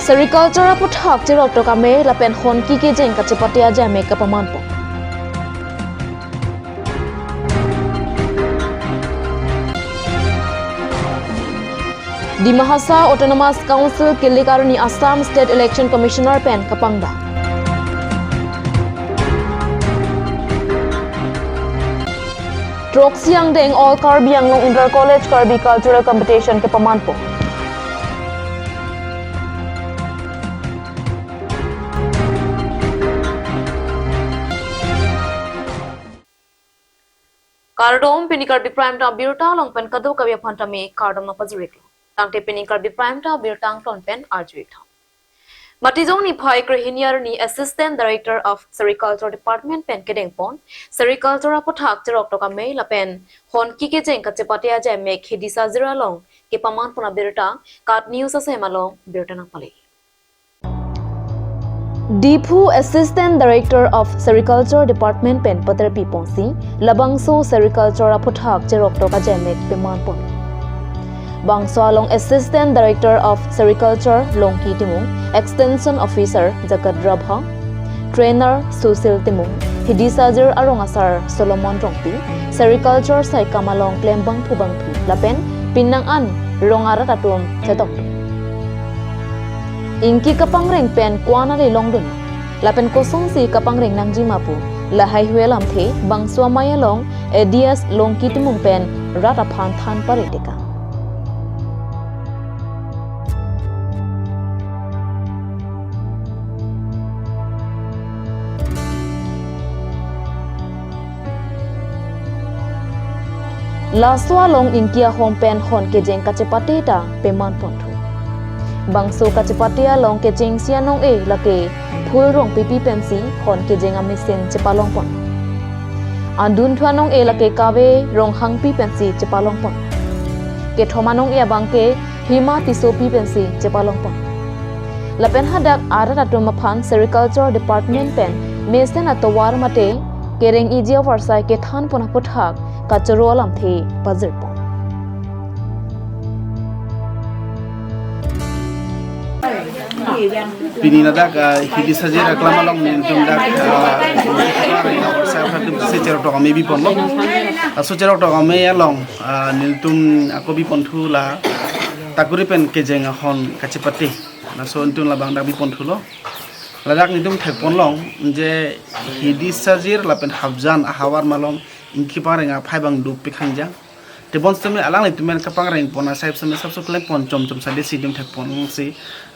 Sericulture puthak jirok to kame lapen hon ki jeng ka cepatia jame ka pamanpo. Di Mahasa Autonomous Council Kilikarni Assam State Election Commissioner pen kapangda. Trok siang deng all Karbi Anglong Inter College Karbi Cultural Competition ke pamanpo. Kardom pinikar bi prime ta birta long pen kadu kabya phanta me kardom na pajurik tangte pinikar bi prime ta birtang ton pen arjuik tha matizong ni phai krehiniar ni assistant director of sericulture department pen kedeng pon sericulture pothak cherok to ka me la pen hon ki ke jeng ka chepatia ja me khedisa zira long ke paman pona birta kat news ase malong birta na pale Deephu Assistant Director of Sericulture Department Pen Pater Piponsi Labangso Sericulture Puthak Cherok Toka Jemek Peman Pon Bangso along Assistant Director of Sericulture Longki Timung Extension Officer Jagat Rabha Trainer Susil Timung Hidisajir Arongasar Solomon Rongpi Sericulture Saikamalong Klembang Pubangpi Lapen Pinang An Rongara Tatum Chetok Inki kapangreng pen kuana le longdun lapen kosong si kapangreng nangji mapu lahai huelam the bangsua maya long ADS longki timung pen rata phan than paredeka laswa long inkia home pen hon ke jeng kachepate ta peman pon Bangso kacepatia long ke jeng sianong lake phul rong pipi pensi hon ke jeng amisen cepalong pon andun thuanong lake kawe rong hangpi pensi cepalong pon ke thomanong bangke hima tisopi pensi cepalong pon lapen hadak ara tatum phan sericulture department pen mesen atowar mate kereng ijia warsai ke than pon puthak kachoro alam the pazir pon Pini nadak hidi saja reklama long nintum dak saya hadim secara to kami bi pon long aso cara to kami long nintum aku bi pon thu la takuri pen kejeng hon kachepati na so nintum la bang dak bi pon thu lo ladak nintum thek pon long je hidi sajir la pen habjan ahawar malong inki parenga phai bang du pikhanja Tebon seme alang le tumen kapang reng pona saib seme sabso klem pon chom sade sidim thek pon si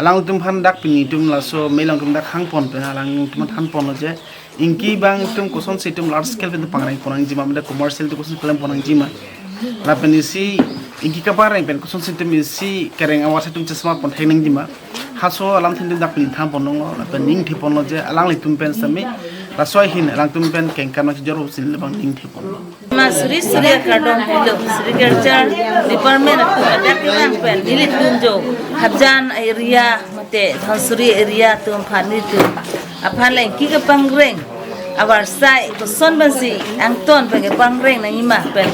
alang tum phan dak pini tum la so melang tum dak hang pon pe alang tum than pon je inki bang tum koson si tum large scale pe pang reng pon jima meda commercial tu koson klem pon jima la penisi inki kapang reng pen koson si tum si kereng awas tum chesma pon theng jima haso alang thin dak pini tham pon lo la pening thi pon je alang le tum pen seme la soi hin alang tum pen kengkan ma joro sin le bang ning thi pon Masuri Surya Kardom Pilo Sericulture Department ada kurang pen dilit tunjo habjan area mate dhansuri area tum phani tu aphan leng ki ka pangreng awar sai ko son bansi angton pe ka pangreng na ima pen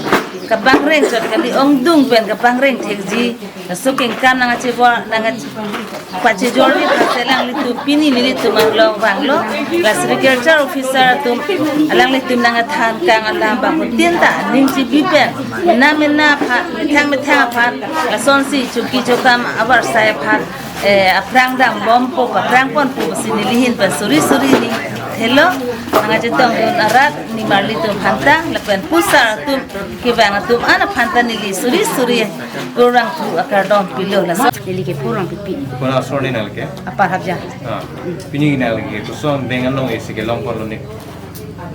ka pangreng chot ka di ongdung pen ka pangreng thekji suking kan na che bo na pache jordi phaselang li tu pini li tu manglo banglo la Sericulture officer tum alang li tum na than kang alam ba ko tienta ning chi bipen na mena pha thang pha la son si chuki chokam awar sai pha aprang dang bom po aprang pon po sinilihin pa suri ni hello nga jitong don arat ni marli tum phantang lapen pusar tum kibang tum ana phantani li suri gorang tu akardon pilo la Dili ke purang pipi. Kuna sorry nal ke? Apa habja? Pini nal ke? Kuson dengan nong isi ke long pon ni.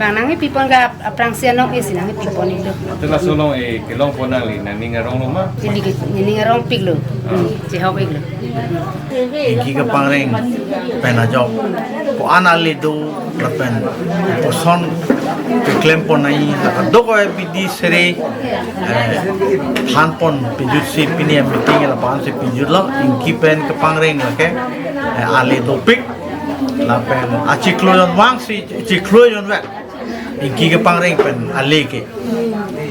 Bang nangi pipon ga aprang sia nong isi nangi pipon itu. Tengah solong ke long pon nal ni nani ngarong loma. Dili ke ni ngarong piglo. Si hau piglo. Iki ka pangreng pena job. Ko anali do lapen. Poson ke klem pon nai do ko pidi sere than pon pijut si pini meeting la pan si pijut lo inki pen ka pangreng la ke ali do pik lapen achikloyon wang si chikloyon wa inki ka pangreng pen ali ke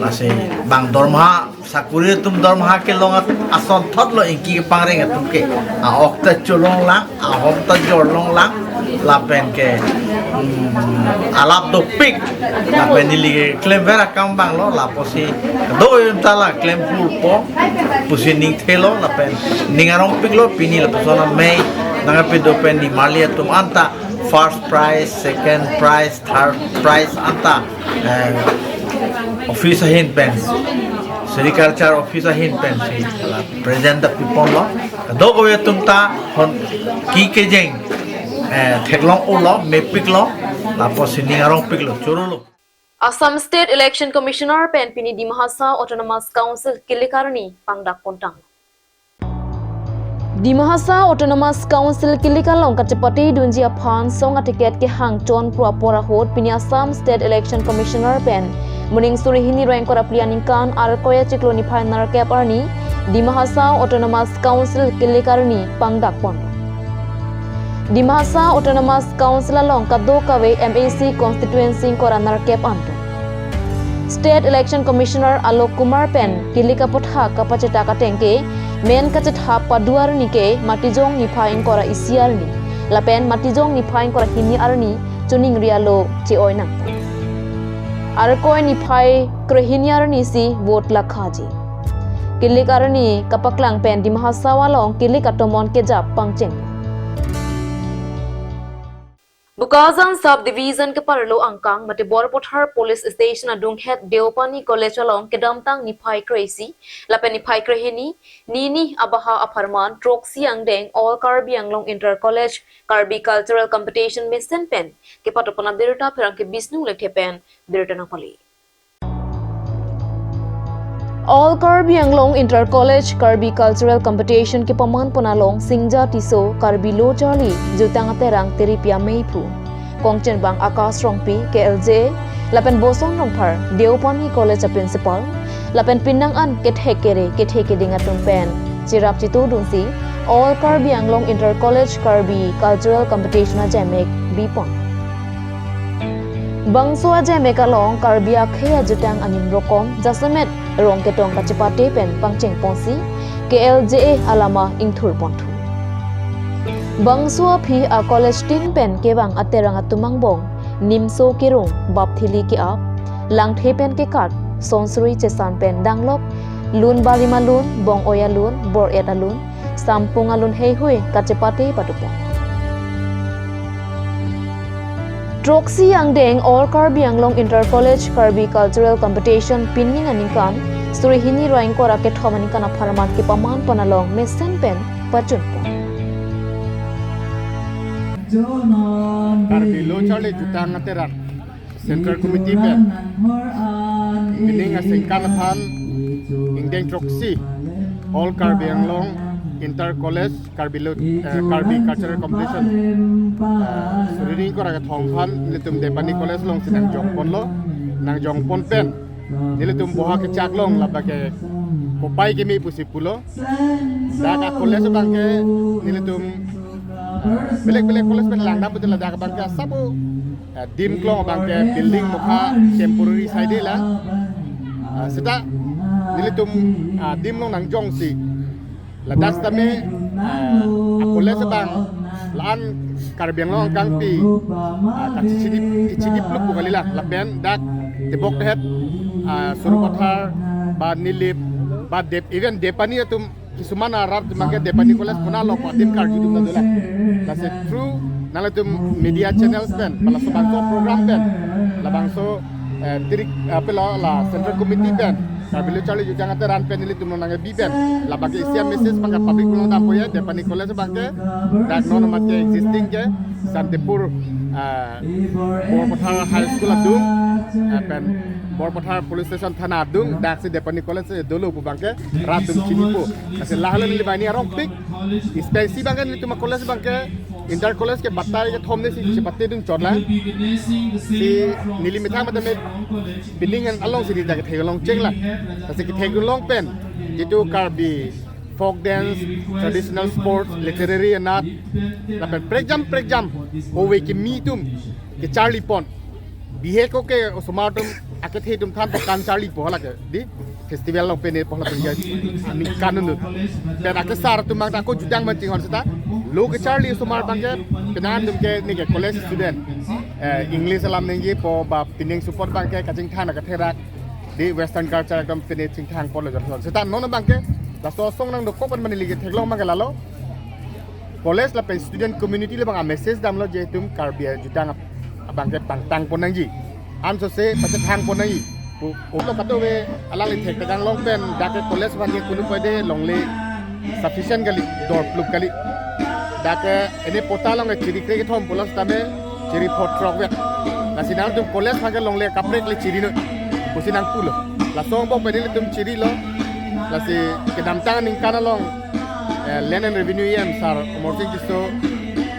la se bang dorma sakuri tum dorm ha ke long ason thot lo inki pangreng tum ke a okta cholong lang a hokta jorlong lang la pen ke alap do pik la pen li claim vera kam bang lo la posi do yum tala claim full po pusi ning thelo la pen ningarong pik lo pini la persona mei nanga pe do pen di malia tum anta first prize second prize third prize anta office hin pen Sericulture officer hin pen si present the people lo do go tum ta hon ki ke jeng theklong o lo mepik lo la posini arong pik lo churu lo Assam State Election Commissioner pen pini di Mahasa Autonomous Council Kilikarni pangdak pontang. Di Mahasa Autonomous Council Kilikalong kacepati dunjia phan songa tiket ke hangton pura hot pini Assam State Election Commissioner pen muning suri hini roeng kora plianingkan arkoya cikloni phanar ke parni di Mahasa Autonomous Council Kilikarni pangdak pontang. Di Mahasa Autonomous Council along kado kawe MAC constituency koranar kep anto. State Election Commissioner Alok Kumar Pen kilika potha kapacita katengke men kacetha paduar nike matijong nipaing kora isiar ni lapen matijong nipaing kora hini arni chuning rialo chi oinang. Arkoi nipai krehini arni si vote lakhaji. Kilik arni kapaklang pen di Mahasa walong kilik atomon kejap pangcheng. Bukazan Subdivision ke Parlo Angkang mate Borpothar Police Station adung het Deopani College along kedamtang nipai crazy lapen nipai krehini nini abaha aparman troxi angdeng all Karbi Anglong Inter College Karbi Cultural Competition Mission pen ke patopana derta perang ke bisnu lekhe pen derta napali All Karbi Anglong Inter College Karbi Cultural Competition ke paman ponalong Singja Tiso Karbi Lo Charlie jutang aterang teripia meipu Kongchen bang Akas Rongpi KLJ lapen Boson Rongphar Deopani College Principal lapen Pinang an ketheke dingatung pen Chirap Chitu Dunsi All Karbi Anglong Inter College Karbi Cultural Competition Jamek Bipon Bangso Jamek along Karbi Akhya jutang anim rokom Jasamet Rong ketong kacipate pen pangcheng ponsi KLJA alama ingthur pontu Bangsua phi a college tin pen kebang aterang atumang nimso kirung bapthili ki ap langthe pen ke kat sonsuri chesan pen danglop lun balima lun bong oya lun bor eta lun sampung alun hei hui kacipate patupon Troxi Angdeng All Karbi Anglong Inter College Karbi Cultural Competition pinning aningkan suri hini roing kora ke thomanikan apharman ke paman panalong mesen pen pachun pon Karbi Lo Charlie jutang ateran Central Committee pen pinning asingkan aphan Ingdeng Troxi All Karbi Anglong Inter College Karbi Cultural Competition Suriring ko raga thongkhan litum Depani College long sinang jongpon lo nang jongpon pen nilitum boha ke chaklong labake kopai ke mi pusipulo daga college bangke nilitum belek college pen langda betul daga bangke sabu dim klong bangke building mukha temporary side la sita nilitum dim long nang jongsi ladas tame college bang laan Karbiang long kangpi kacicidi pluk bukalila lapen dak tebok tehet Surupathar ba nilip ba dep even Depani atum kisumana rar mangke Depani College puna lo patim karju dum nadula that's it through nalatum media channels pen pala sobangso program pen labangso tirik apela la Central Committee pen Karbi Lo Charlie jujang ateran pen nili tum nang bi pen labake isia message pangka public kulong dampo ya Depani College bangke dak non mate existing ke Santepur Borpothar High School adung pen Borpothar Police Station Thana adung dak si Depani College dulu pu bangke ratum chinipu ase lahalen li bani arong pik spesi bangke nili tum college bangke Inter College ke batai ke thomne si batte dun chorla si nili mithang matame building and along si dak thegalong chengla ase ki thegalong pen jitu Karbi folk dance, traditional sports, literary and art. Lapan prek jam, howe ke mitum ke Charlie pon. Bihe ko ke somatum aket hitum than to kan Charlie po hala ke di festival long pe ne pohla pinja ni kanun dan ak sar tu mang aku judang mancing hon seta lo ke charlie sumar bangke penan dum ke ni ke college student english alam nengi po ba pining support bangke kacing thana ka therak di western culture ekdom pene ching thang polo jor seta non bangke la so song nang do ko ban mani lige theklong mang lalo college la pe student community le bang message dam lo je tum karbia judang bangke tang ponangi am so se pachat hang ponangi ulo katowe alali thek tegang long pen dake college ban ye kunu pade longle sufficient gali dor pluk gali dake ene potalong chiri ke thom polos tame chiri potrok we nasinang tum college ban longle kaprek le chiri no kusinang pulo la song bok pade tum chiri lo la si kedam tang ning kana long land and revenue em sar morting kisto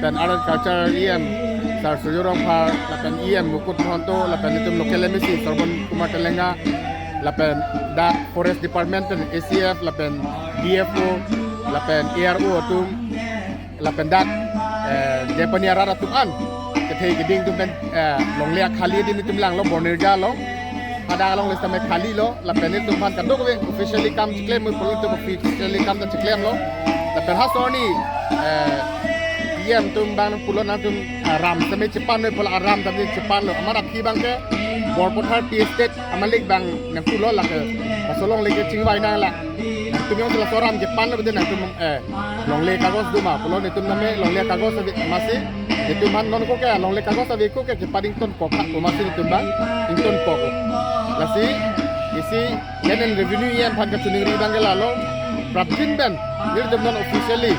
dan art culture em sar sujurong par lapen em mukut honto lapen itum local emisi sorbon kumar telenga lapen da forest department pen ACF lapen DFO lapen ARO tum lapen dak depania rara tuan kethe geding tum pen longlea khali din tum lang lo bonerja lo ada long list me khali lo lapen itum pan kadok we officially kam claim mo polo tum officially kam ta claim lo lapen hasoni tum bang pulo na tum ram same cepan no pola ram tapi cepan lo amara ki bang ke borpothar tea estate amalik bang na pulo la ke pasolong lege chingwai na la tum yo la soram cepan lo beden tum longle kagos duma pulo ni tum name longle kagos masih itu man non ko ke longle kagos ave ko ke Paddington ko ko masih tum bang Paddington ko lasi isi land revenue yang pan ke tuning bang ke lalo Prabjin ben nir tum non officially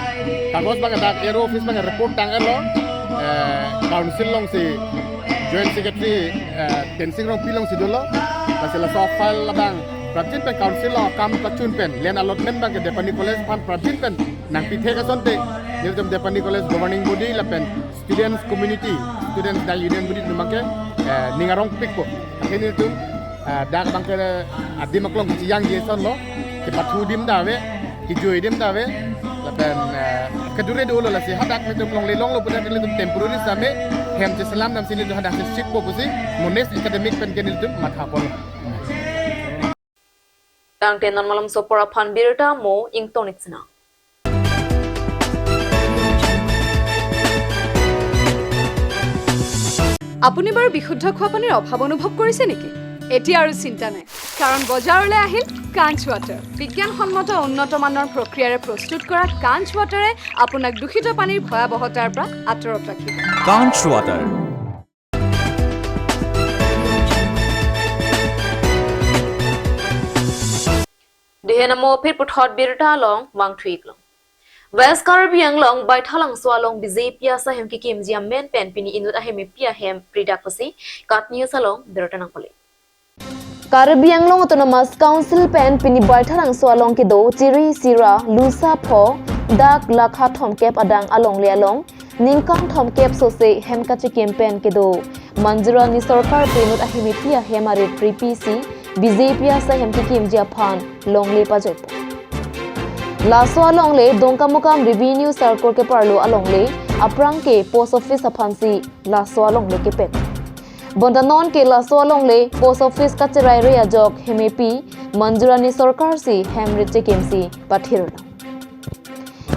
kagos bang ada aero office bang report tang elo council long si joint secretary tensing rong pilong si dolo masih la so file la bang Prabjin pen council lo kam kachun pen len allotment bang ke Depani College pan Prabjin pen nang pithe ka sonte nir tum Depani College governing body la pen students community students da union body tum ke ningarong pikko akhirnya tum dak bang ke adim aklong yang yeson lo ke pathu dim dawe ki joy dim dawe lapen kedure dulu lah si hadak mitum long lelong lo punya mitum temporary same hem je salam nam sini tu hadak sip ko kusi mones academic pen kenil tu matha pol tang tenon malam sopora phan birta mo ing tonitsna আপুনি বাৰু বিশুদ্ধ খোৱা পানীৰ অভাৱ অনুভৱ কৰিছে নেকি এতিয়া আৰু চিন্তা নাই কাৰণ বজাৰলৈ আহিল কাঞ্চ ৱাটাৰ বিজ্ঞানসন্মত উন্নত মানৰ প্ৰক্ৰিয়াৰে প্ৰস্তুত কৰা কাঞ্চ ৱাটাৰে আপোনাক দূষিত পানীৰ ভয়াৱহতাৰ পৰা আঁতৰত ৰাখিব কাঞ্চ water dehenamo phir puthot birta long wang thuik long West Caribbean Anglong by Thalang Swalong Bizepia Sahem Kikim Jiam Men Pen Pini Inut Ahemi Pia Hem Pridakasi Kat News Along Berotanang Pole Caribbean Anglong Autonomous Council Pen Pini by Thalang Swalong Kido Chiri Sira Lusa Pho Dak Lakha Thom Kep Adang Along Lealong Ningkang Thom Kep Sose Hem Kachikim Pen Kido Manjura Ni Sarkar Pinut Ahemi Pia Hem Arit PPC Bizepia Sahem Kikim Japan Long Le Pajopo Laso alongle dongkamukam revenue circle ke parlo alongle aprang ke post office aphansi laso alongle ke pet bondanon ke laso alongle post office ka cherai ria jok hemepi manjurani sarkar si hemrit kemsi pathirna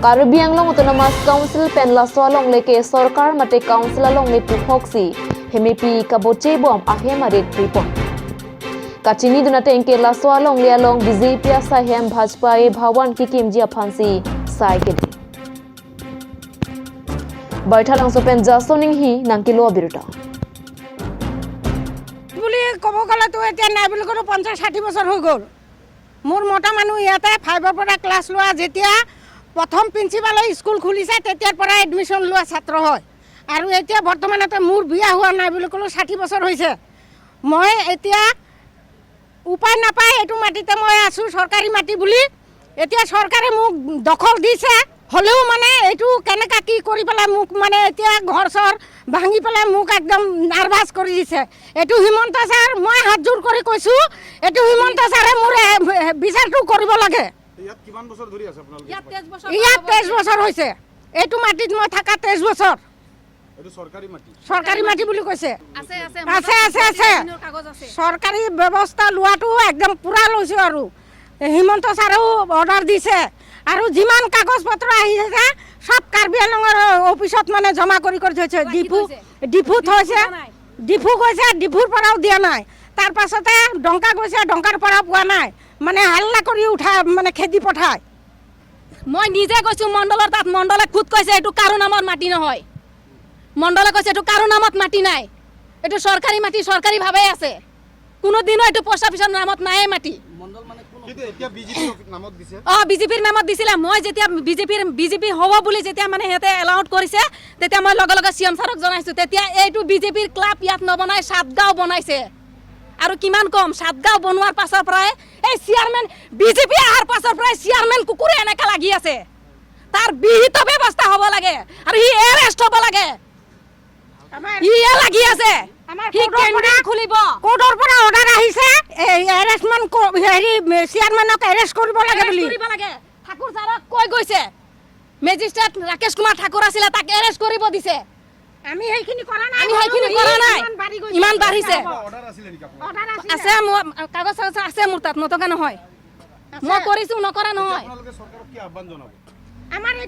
Caribbean long autonomous council pen laso alongle ke sarkar mate council alongle puhoksi hemepi kaboche bom ahemarit report Kachini dunate inke laswa long lialong BJP sahem Bhajpa e Bhawan Kikim Jia Phansi sai ke Baithalang sopen jasoning hi nangkilo birta বুলি কব গলে তো এতিয়া নাই বুলি কলো 50-60 বছৰ হৈ গল মোৰ মোটা মানুহ ইয়াতে 5 ৰ পৰা ক্লাছ লোৱা যেতিয়া প্ৰথম প্ৰিন্সিপালৰ স্কুল খুলিছে তেতিয়াৰ পৰা এডমিশন লোৱা ছাত্ৰ হয় আৰু এতিয়া বৰ্তমানতে মোৰ বিয়া হোৱা নাই বুলি কলো 60 বছৰ হৈছে মই এতিয়া উপায় নাপায় এটু মাটিতে মই আছো সরকারি মাটি বুলি এতিয়া সরকারে মোক দখল দিছে হলেও মানে এটু কেনেকা কি কৰি পেলা মোক মানে এতিয়া ঘৰ সৰ ভাঙি পেলা মোক একদম নাৰ্ভাস কৰি দিছে এটু হিমন্ত স্যাৰ মই হাত জোৰ কৰি কৈছো এটু হিমন্ত স্যাৰে মোৰ বিচাৰটো কৰিব লাগে ইয়াত কিমান বছৰ ধৰি আছে আপোনালোকে ইয়াত 23 বছৰ হৈছে এটু মাটিত মই থাকা 23 বছৰ এটু সৰকাৰি মাটি বুলি কৈছে আছে সৰকাৰি ব্যবস্থা লোৱাটো একদম পুৰা লৈছো আৰু হিমন্ত ছাৰেও অৰ্ডাৰ দিছে আৰু যিমান কাগজ পত্ৰ আহিছে সব কাৰ্বি আংলঙৰ অফিচত মানে জমা কৰি থৈছে ডিফু থৈছে ডিফু গৈছে ডিফুৰ পৰাও দিয়া নাই তাৰ পাছতে ডংকা গৈছে ডংকাৰ পৰা পোৱা নাই মানে হাল্লা কৰি উঠা মানে খেদি পঠায় মই নিজে গৈছোঁ মণ্ডলৰ তাত মণ্ডলে খুদ কৈছে এইটো কাৰো নামত মাটি নহয় মণ্ডলে কৈছে এইটো কাৰো নামত মাটি নাই এইটো চৰকাৰী মাটি চৰকাৰীভাৱে আছে কোনোদিনো এইটো পোষ্ট অফিচৰ নামত নাই মাটি বিজেপিৰ নামত দিছিলে মই যেতিয়া বিজেপি হ'ব বুলি যেতিয়া মানে সিহঁতে এলাউট কৰিছে তেতিয়া মই লগে লগে চিএম ছাৰক জনাইছোঁ তেতিয়া এইটো বিজেপিৰ ক্লাব ইয়াত নবনাই সাতগাঁও বনাইছে আৰু কিমান কম সাতগাঁও বনোৱাৰ পাছৰ পৰাই এই চেয়াৰমেন বিজেপি অহাৰ পাছৰ পৰাই চেয়াৰমেন কুকুৰে এনেকা লাগি আছে তাৰ বিহিত ব্যৱস্থা হ'ব লাগে আৰু সি এৰেষ্ট হ'ব লাগে ইয়ে লাগি আছে সি কেন্দ্ৰ খুলিব কোৰ্টৰ পৰা অৰ্ডাৰ আহিছে এৰেষ্টমেণ্ট হেৰি চেয়াৰমেনক এৰেষ্ট কৰিব লাগে বুলি ঠাকুৰ ছাৰক কৈ গৈছে মেজিষ্ট্ৰেট ৰাকেশ কুমাৰ ঠাকুৰ আছিলে তাক এৰেষ্ট কৰিব দিছে আমি সেইখিনি কৰা নাই ইমান বাঢ়িছে আছে মোৰ কাগজ আছে মোৰ তাত নথকা নহয় মই কৰিছোঁ নকৰা নহয়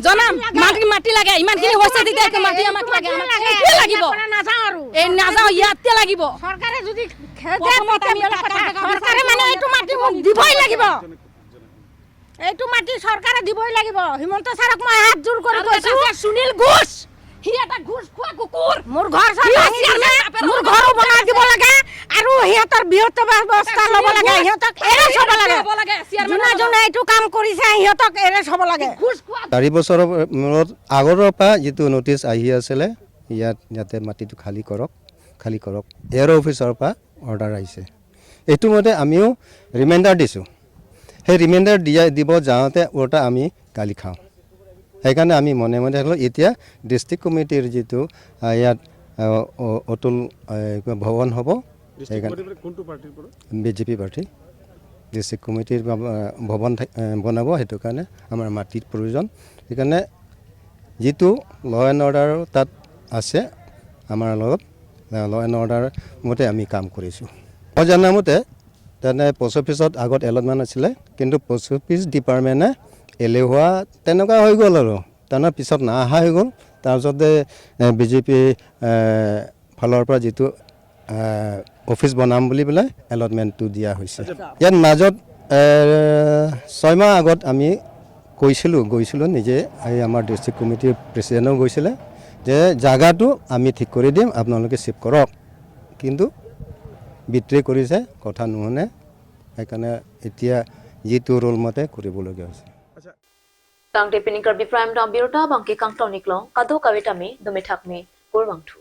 জনাম মাটি লাগে ইমানখিনি হৈছে তেতিয়া মাটি আমাক লাগে লাগিব এই নাযাওঁ ইয়াতে লাগিব চৰকাৰে যদি চৰকাৰে মানে এইটো মাটি দিবই লাগিব এইটো মাটি চৰকাৰে দিবই লাগিব হিমন্ত ছাৰক মই হাত জোৰ কৰি কৈছোঁ সুনীল ঘোষ সি এটা ঘোষ খোৱা কুকুৰ মোৰ ঘৰ মোৰ ঘৰো বনাই দিব লাগে আৰু সিহঁতৰ বৃহৎ ব্যৱস্থা ল'ব লাগে সিহঁতক এৰেষ্ট হ'ব লাগে যোনে যোনে এইটো কাম কৰিছে সিহঁতক এৰেষ্ট হ'ব লাগে 4 বছৰৰ মূৰত আগৰৰ পৰা যিটো নটিচ আহি আছিলে ইয়াতে মাটিটো খালী কৰক এয়াৰ অফিচৰ পৰা অৰ্ডাৰ আহিছে এইটো মতে আমিও ৰিমাইণ্ডাৰ দিছোঁ সেই ৰিমাইণ্ডাৰ দিব যাওঁতে ওলটা আমি গালি খাওঁ সেইকাৰণে আমি মনে মনে থাকিলোঁ এতিয়া ডিষ্ট্ৰিক্ট কমিটিৰ যিটো ইয়াত অতুল ভৱন হ'ব বিজেপি প্ৰাৰ্থী ডিষ্ট্ৰিক্ট কমিটিৰ ভৱন বনাব সেইটো কাৰণে আমাৰ মাটিৰ প্ৰয়োজন সেইকাৰণে যিটো ল এণ্ড অৰ্ডাৰ তাত আছে আমাৰ লগত ল এণ্ড অৰ্ডাৰ মতে আমি কাম কৰিছোঁ মই জনামতে তেনে পোষ্ট অফিচত আগত এলটমেণ্ট আছিলে কিন্তু পোষ্ট অফিচ ডিপাৰ্টমেণ্টে এলেহুৱা তেনেকুৱা হৈ গ'ল আৰু তাৰ পিছত নাহা হৈ গ'ল তাৰপিছতে বিজেপি ফালৰ পৰা যিটো অফিচ বনাম বুলি পেলাই এলটমেণ্টটো দিয়া হৈছে ইয়াত মাজত 6 মাহ আগত আমি গৈছিলোঁ নিজে এই আমাৰ ডিষ্ট্ৰিক্ট কমিটিৰ প্ৰেচিডেণ্টো গৈছিলে যে জাগাটো আমি ঠিক কৰি দিম আপোনালোকে চিফ কৰক কিন্তু বিট্ৰে কৰিছে কথা নুশুনে সেইকাৰণে এতিয়া যিটো ৰোল মতে কৰিবলগীয়া হৈছে Kang Depining Karbi Prime Dam Birota Bangke Kang Toniklong Kado Kawitami Domithakmi Purwangthu